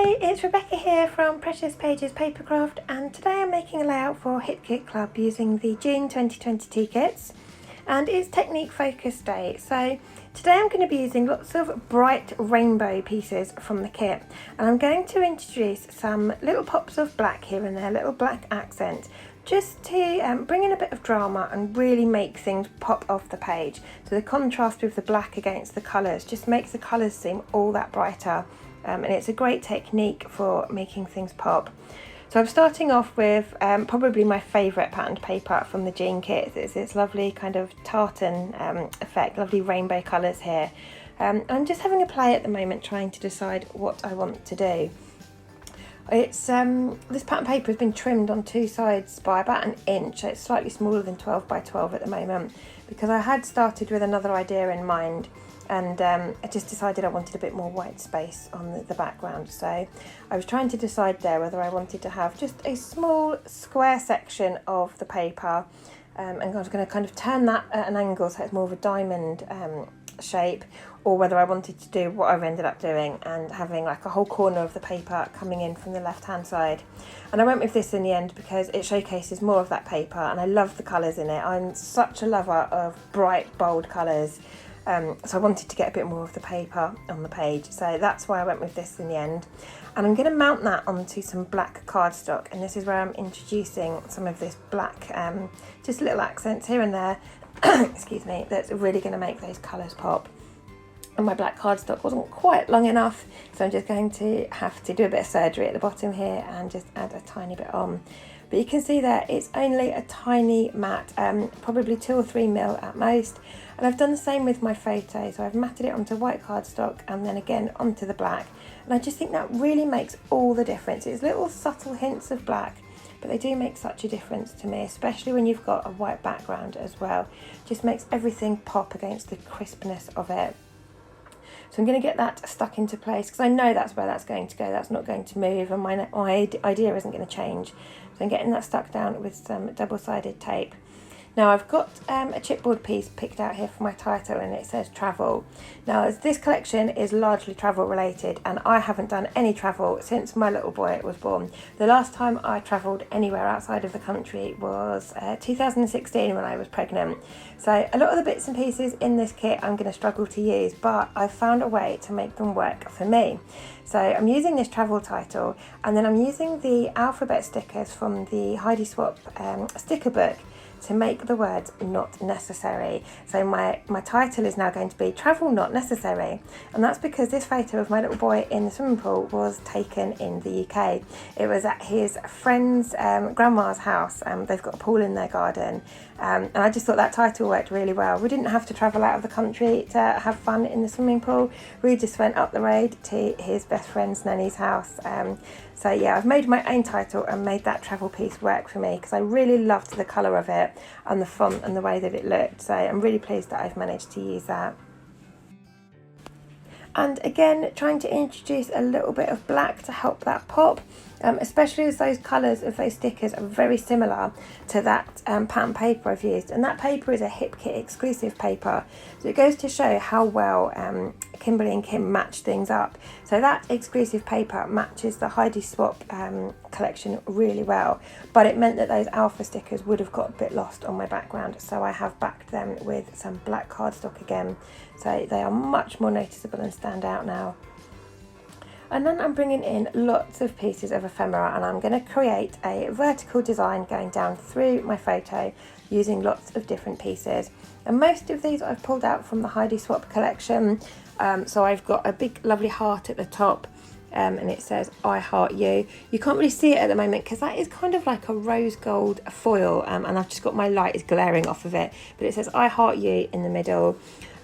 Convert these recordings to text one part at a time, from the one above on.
Hi, it's Rebecca here from Precious Pages Papercraft, and today I'm making a layout for Hip Kit Club using the June 2022 kits, and it's Technique Focus Day. So today I'm going to be using lots of bright rainbow pieces from the kit, and I'm going to introduce some little pops of black here and there, little black accents, just to bring in a bit of drama and really make things pop off the page. So the contrast with the black against the colours just makes the colours seem all that brighter. And it's a great technique for making things pop. So I'm starting off with probably my favourite patterned paper from the June kit. It's this lovely kind of tartan effect, lovely rainbow colours here. I'm just having a play at the moment trying to decide what I want to do. It's this pattern paper has been trimmed on two sides by about an inch, so it's slightly smaller than 12 by 12 at the moment, because I had started with another idea in mind, and I just decided I wanted a bit more white space on the background. So I was trying to decide there whether I wanted to have just a small square section of the paper, and I was going to kind of turn that at an angle so it's more of a diamond shape, or whether I wanted to do what I've ended up doing and having like a whole corner of the paper coming in from the left hand side. And I went with this in the end because it showcases more of that paper, and I love the colours in it. I'm such a lover of bright, bold colours. So I wanted to get a bit more of the paper on the page, so that's why I went with this in the end. And I'm going to mount that onto some black cardstock, and this is where I'm introducing some of this black, just little accents here and there, excuse me, that's really going to make those colours pop. And my black cardstock wasn't quite long enough, so I'm just going to have to do a bit of surgery at the bottom here and just add a tiny bit on. But you can see there it's only a tiny mat, probably 2 or 3 mil at most. And I've done the same with my photo, so I've matted it onto white cardstock and then again onto the black. And I just think that really makes all the difference. It's little subtle hints of black, but they do make such a difference to me, especially when you've got a white background as well. Just makes everything pop against the crispness of it. So I'm going to get that stuck into place because I know that's where that's going to go. That's not going to move, and my idea isn't going to change. So I'm getting that stuck down with some double-sided tape. Now I've got a chipboard piece picked out here for my title, and it says travel. Now as this collection is largely travel related, and I haven't done any travel since my little boy was born. The last time I travelled anywhere outside of the country was 2016 when I was pregnant. So a lot of the bits and pieces in this kit I'm going to struggle to use, but I've found a way to make them work for me. So I'm using this travel title, and then I'm using the alphabet stickers from the Heidi Swap sticker book to make the words not necessary. So my title is now going to be Travel Not Necessary, and that's because this photo of my little boy in the swimming pool was taken in the UK. It was at his friend's grandma's house. They've got a pool in their garden, and I just thought that title worked really well. We didn't have to travel out of the country to have fun in the swimming pool. We just went up the road to his best friend's nanny's house. So yeah, I've made my own title and made that travel piece work for me because I really loved the colour of it and the font and the way that it looked. So I'm really pleased that I've managed to use that. And again, trying to introduce a little bit of black to help that pop, especially as those colours of those stickers are very similar to that pattern paper I've used. And that paper is a Hip Kit exclusive paper, so it goes to show how well Kimberly and Kim match things up. So that exclusive paper matches the Heidi Swap collection really well, but it meant that those alpha stickers would have got a bit lost on my background, so I have backed them with some black cardstock again, so they are much more noticeable and stand out now. And then I'm bringing in lots of pieces of ephemera, and I'm going to create a vertical design going down through my photo using lots of different pieces. And most of these I've pulled out from the Heidi Swap collection. So I've got a big lovely heart at the top, and it says I heart you. You can't really see it at the moment because that is kind of like a rose gold foil, and I've just got my light is glaring off of it, but it says I heart you in the middle.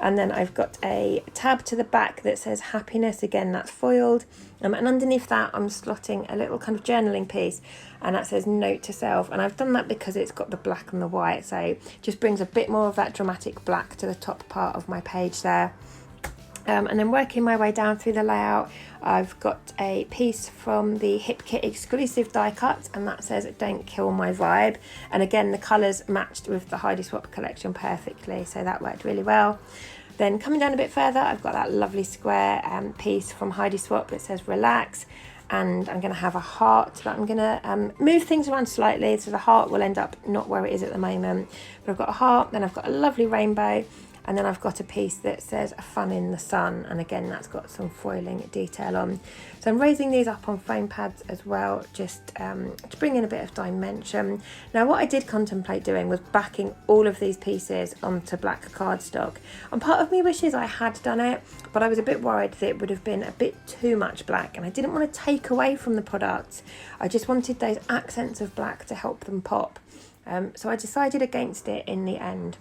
And then I've got a tab to the back that says happiness, again that's foiled, and underneath that I'm slotting a little kind of journaling piece, and that says note to self. And I've done that because it's got the black and the white, so it just brings a bit more of that dramatic black to the top part of my page there. And then working my way down through the layout, I've got a piece from the Hip Kit exclusive die cut, and that says don't kill my vibe, and again the colours matched with the Heidi Swap collection perfectly, so that worked really well. Then coming down a bit further, I've got that lovely square piece from Heidi Swap that says relax, and I'm going to have a heart that I'm going to move things around slightly, so the heart will end up not where it is at the moment. But I've got a heart, then I've got a lovely rainbow, and then I've got a piece that says fun in the sun, and again that's got some foiling detail on. So I'm raising these up on foam pads as well, just to bring in a bit of dimension. Now what I did contemplate doing was backing all of these pieces onto black cardstock, and part of me wishes I had done it, but I was a bit worried that it would have been a bit too much black, and I didn't want to take away from the product. I just wanted those accents of black to help them pop. So I decided against it in the end.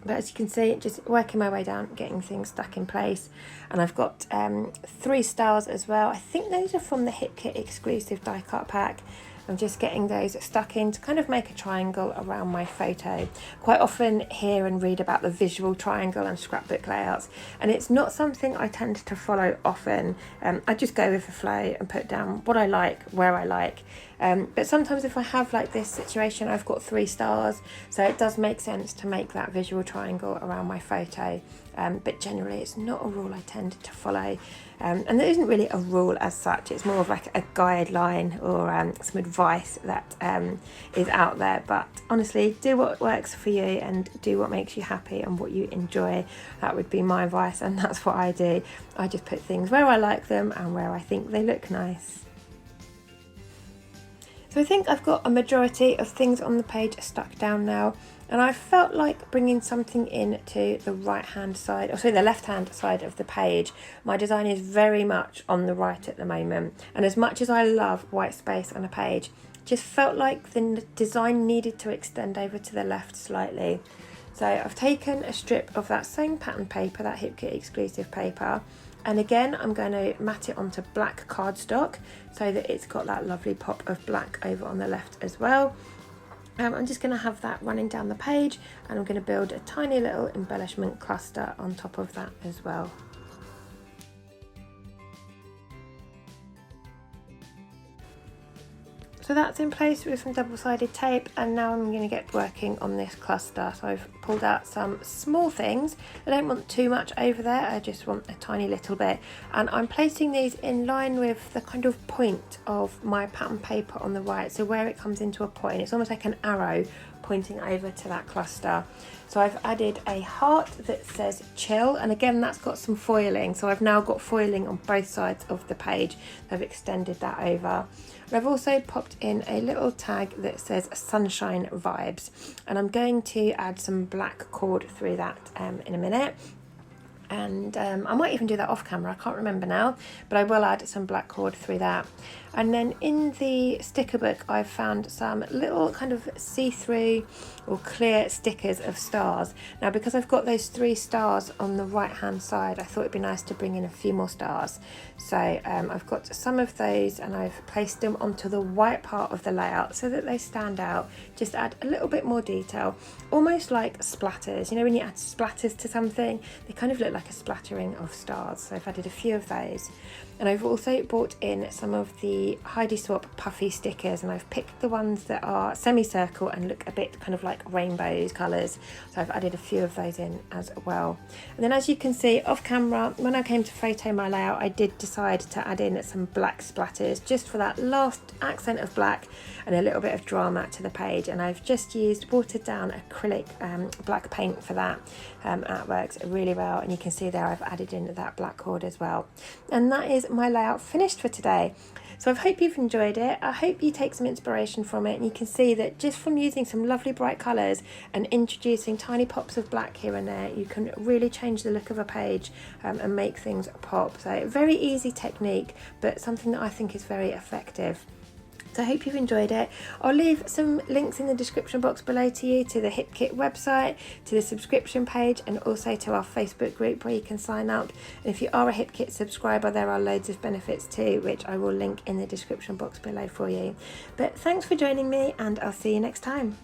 But as you can see, just working my way down, getting things stuck in place. And I've got 3 stars as well. I think those are from the Hip Kit exclusive die cut pack. I'm just getting those stuck in to kind of make a triangle around my photo. Quite often hear and read about the visual triangle and scrapbook layouts, and it's not something I tend to follow often. I just go with the flow and put down what I like, where I like. But sometimes if I have like this situation, I've got 3 stars, so it does make sense to make that visual triangle around my photo. But generally it's not a rule I tend to follow. And there isn't really a rule as such, it's more of like a guideline or some advice that is out there. But honestly, do what works for you and do what makes you happy and what you enjoy. That would be my advice, and that's what I do. I just put things where I like them and where I think they look nice. So I think I've got a majority of things on the page stuck down now, and I felt like bringing something in to the right hand side, or sorry, the left hand side of the page. My design is very much on the right at the moment, and as much as I love white space on a page, just felt like the design needed to extend over to the left slightly. So I've taken a strip of that same pattern paper, that Hip Kit exclusive paper, and again I'm going to mat it onto black cardstock so that it's got that lovely pop of black over on the left as well. I'm just going to have that running down the page, and I'm going to build a tiny little embellishment cluster on top of that as well. So that's in place with some double-sided tape, and now I'm going to get working on this cluster. So I've pulled out some small things. I don't want too much over there, I just want a tiny little bit. And I'm placing these in line with the kind of point of my pattern paper on the right. So where it comes into a point, it's almost like an arrow pointing over to that cluster. So I've added a heart that says chill, and again that's got some foiling, so I've now got foiling on both sides of the page. I've extended that over. And I've also popped in a little tag that says sunshine vibes, and I'm going to add some black cord through that in a minute. And I might even do that off camera, I can't remember now, but I will add some black cord through that. And then in the sticker book I've found some little kind of see-through or clear stickers of stars. Now because I've got those 3 stars on the right hand side, I thought it'd be nice to bring in a few more stars. So I've got some of those and I've placed them onto the white part of the layout so that they stand out, just add a little bit more detail, almost like splatters. You know when you add splatters to something, they kind of look like a splattering of stars. So I've added a few of those. And I've also brought in some of the Heidi Swap puffy stickers, and I've picked the ones that are semicircle and look a bit kind of like rainbows colours. So I've added a few of those in as well. And then as you can see off camera, when I came to photo my layout, I did decide to add in some black splatters just for that last accent of black and a little bit of drama to the page. And I've just used watered down acrylic black paint for that. That works really well, and you can see there I've added in that black cord as well. And that is my layout finished for today. So I hope you've enjoyed it. I hope you take some inspiration from it, and you can see that just from using some lovely bright colours and introducing tiny pops of black here and there, you can really change the look of a page and make things pop. So very easy technique, but something that I think is very effective. So I hope you've enjoyed it. I'll leave some links in the description box below to you, to the Hip Kit website, to the subscription page, and also to our Facebook group where you can sign up. And if you are a Hip Kit subscriber, there are loads of benefits too, which I will link in the description box below for you. But thanks for joining me, and I'll see you next time.